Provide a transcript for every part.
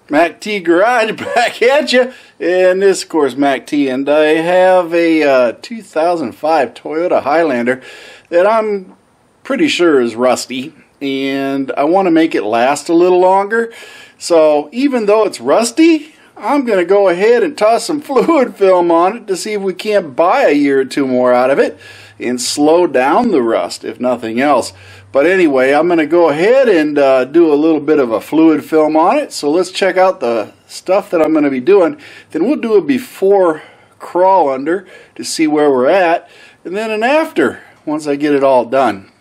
MACT Garage back at you, and this of course MACT, and I have a 2005 Toyota Highlander that I'm pretty sure is rusty, and I want to make it last a little longer. So even though it's rusty, I'm going to go ahead and toss some fluid film on it to see if we can't buy a year or two more out of it and slow down the rust, if nothing else. But anyway, I'm going to go ahead and do a little bit of a fluid film on it. So let's check out the stuff that I'm going to be doing. Then we'll do a before crawl under to see where we're at, and then an after once I get it all done.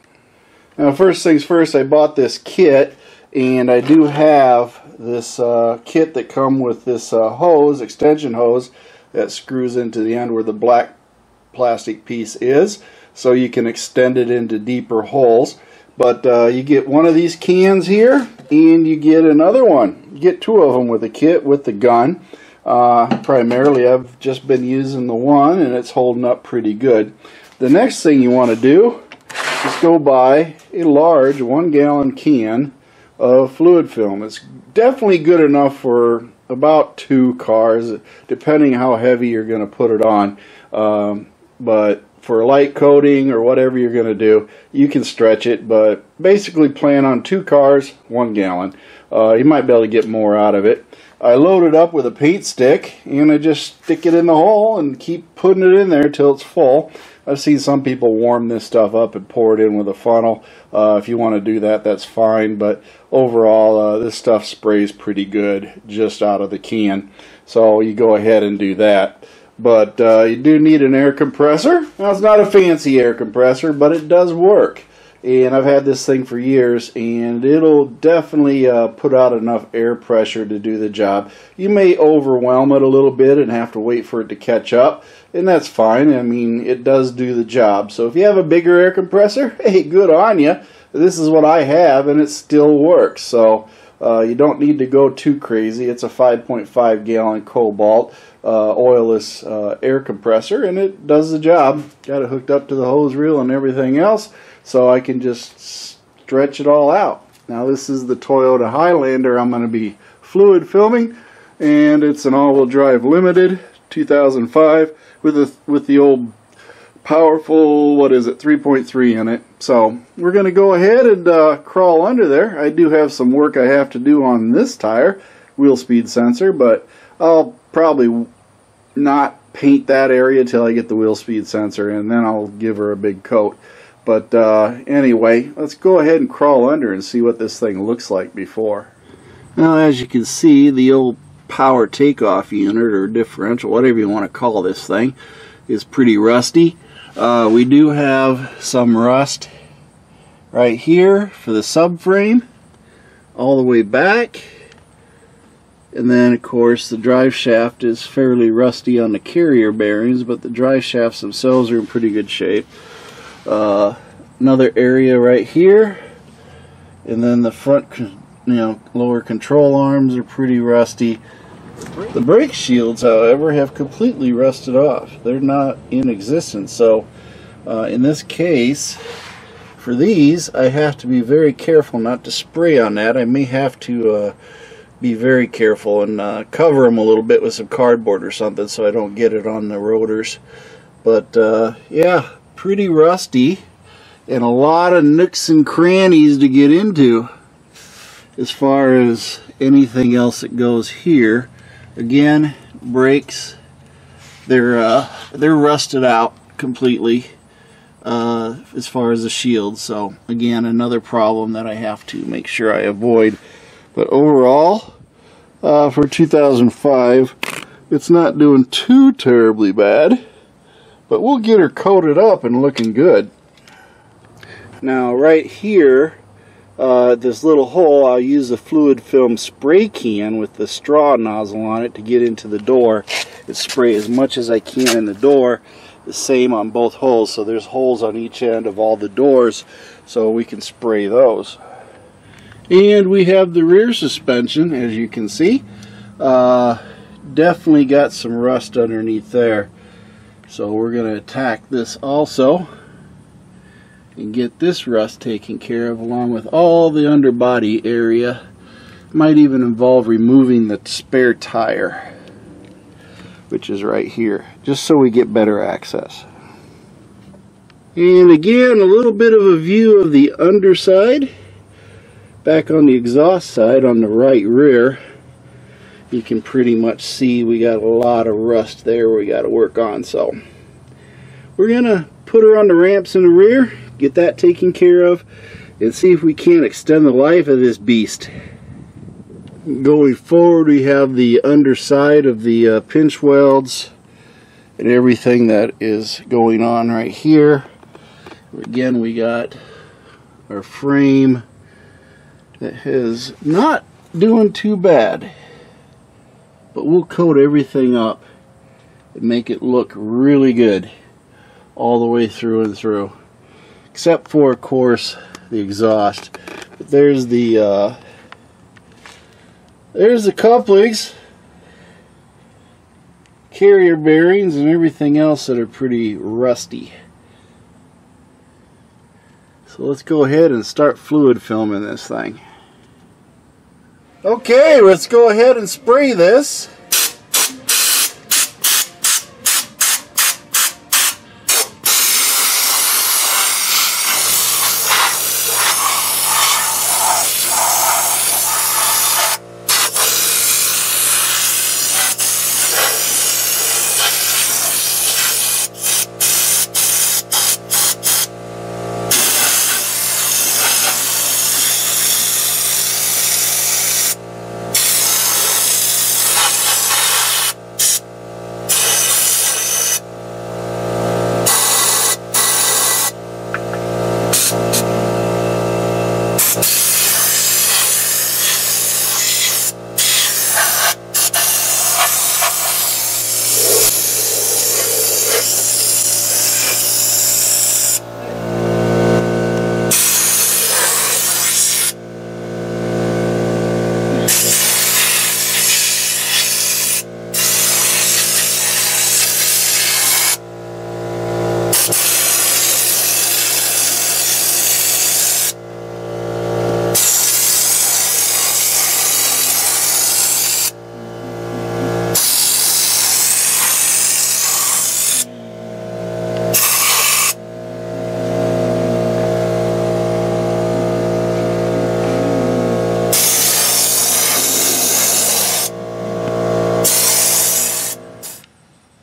Now, first things first, I bought this kit, and I do have this kit that comes with this hose, extension hose, that screws into the end where the black plastic piece is, so you can extend it into deeper holes. But you get one of these cans here, and you get another one. You get two of them with the kit with the gun. Primarily, I've just been using the one, and it's holding up pretty good. The next thing you want to do is go buy a large 1-gallon can of fluid film. It's definitely good enough for about 2 cars, depending how heavy you're going to put it on. But for light coating or whatever you're going to do, you can stretch it, but basically plan on 2 cars, 1 gallon. You might be able to get more out of it. I load it up with a paint stick, and I just stick it in the hole and keep putting it in there till it's full. I've seen some people warm this stuff up and pour it in with a funnel. If you want to do that, that's fine, but overall this stuff sprays pretty good just out of the can, so you go ahead and do that. But you do need an air compressor. Now, it's not a fancy air compressor, but it does work. And I've had this thing for years, and it'll definitely put out enough air pressure to do the job. You may overwhelm it a little bit and have to wait for it to catch up, and that's fine. I mean, it does do the job. So if you have a bigger air compressor, hey, good on you. This is what I have, and it still works. So you don't need to go too crazy. It's a 5.5 gallon Cobalt oilless air compressor, and it does the job. Got it hooked up to the hose reel and everything else, so I can just stretch it all out. Now, this is the Toyota Highlander I'm going to be fluid filming, and it's an all-wheel drive limited 2005 with the old powerful, what is it, 3.3 in it. So we're going to go ahead and crawl under there. I do have some work I have to do on this tire, wheel speed sensor, but I'll probably not paint that area till I get the wheel speed sensor, and then I'll give her a big coat. But anyway, let's go ahead and crawl under and see what this thing looks like before. Now, as you can see, the old power takeoff unit or differential, whatever you want to call this thing, is pretty rusty. We do have some rust right here for the subframe all the way back, and then of course the drive shaft is fairly rusty on the carrier bearings, but the drive shafts themselves are in pretty good shape. Another area right here, and then the front, lower control arms are pretty rusty. The brake shields, however, have completely rusted off. They're not in existence. So in this case, for these, I have to be very careful not to spray on that. I may have to be very careful and cover them a little bit with some cardboard or something so I don't get it on the rotors. But yeah, pretty rusty, and a lot of nooks and crannies to get into as far as anything else that goes here. Again, brakes, they're rusted out completely as far as the shield. So again, another problem that I have to make sure I avoid. But overall, for 2005, it's not doing too terribly bad, but we'll get her coated up and looking good. Now, right here, this little hole, I'll use a fluid film spray can with the straw nozzle on it to get into the door and spray as much as I can in the door. The same on both holes, so there's holes on each end of all the doors, so we can spray those. And we have the rear suspension, as you can see. Definitely got some rust underneath there, so we're going to attack this also and get this rust taken care of, along with all the underbody area Might even involve removing the spare tire, which is right here, just so we get better access. And again, a little bit of a view of the underside. Back on the exhaust side, on the right rear, you can pretty much see we got a lot of rust there we got to work on. So we're gonna put her on the ramps in the rear, get that taken care of, and see if we can't extend the life of this beast. Going forward, we have the underside of the pinch welds and everything that is going on right here. Again, we got our frame that is not doing too bad, but we'll coat everything up and make it look really good all the way through and through, except for, of course, the exhaust. But there's the couplings, carrier bearings, and everything else that are pretty rusty. So let's go ahead and start fluid filming this thing. Okay, let's go ahead and spray this.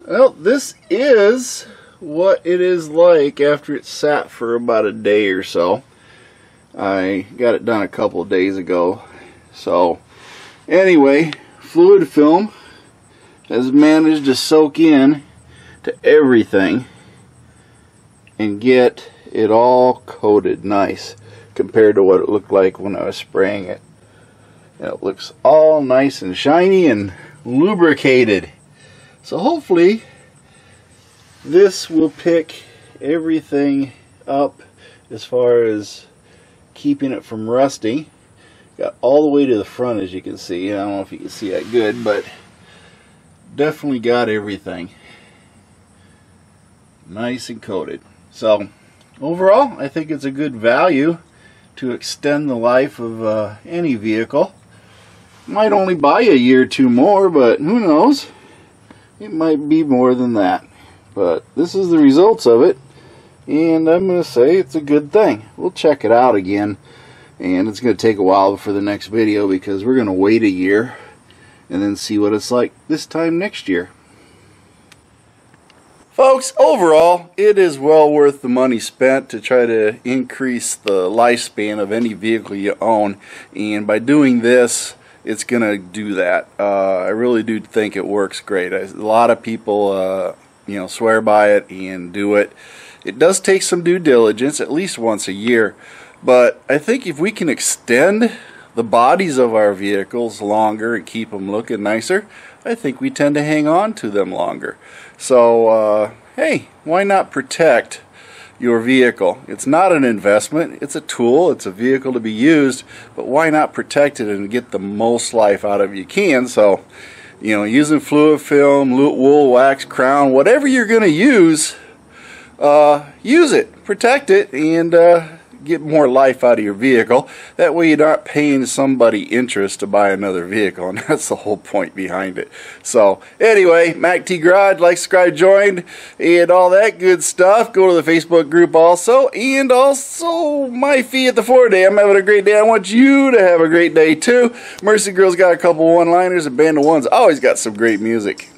Well, this is what it is like after it's sat for about a day or so. I got it done a couple of days ago. So anyway, fluid film has managed to soak in to everything and get it all coated nice compared to what it looked like when I was spraying it. And it looks all nice and shiny and lubricated. So hopefully this will pick everything up as far as keeping it from rusting. Got all the way to the front, as you can see. I don't know if you can see that good, but definitely got everything nice and coated. So overall, I think it's a good value to extend the life of any vehicle. Might only buy a year or two more, but who knows? It might be more than that. But this is the results of it, and I'm going to say it's a good thing. We'll check it out again, and it's going to take a while for the next video because we're going to wait a year and then see what it's like this time next year. Folks, overall, it is well worth the money spent to try to increase the lifespan of any vehicle you own, and by doing this, it's going to do that. I really do think it works great. A lot of people swear by it and do it. It does take some due diligence, at least once a year, but I think if we can extend the bodies of our vehicles longer and keep them looking nicer, I think we tend to hang on to them longer. So hey, why not protect your vehicle? It's not an investment, it's a tool, it's a vehicle to be used, but why not protect it and get the most life out of it you can? So using fluid film, wool, wax, crown, whatever you're going to use it, protect it, and get more life out of your vehicle. That way you're not paying somebody interest to buy another vehicle, and that's the whole point behind it. So anyway, MACT Garage, like, subscribe, join, and all that good stuff. Go to the Facebook group also, and also my fee at the 4-day. I'm having a great day. I want you to have a great day too. Mercy Girl's got a couple one-liners, and Band of One's always got some great music.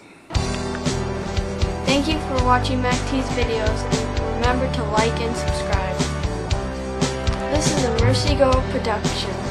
Thank you for watching MACT's videos, and remember to like and subscribe. This is a Mercy Girl production.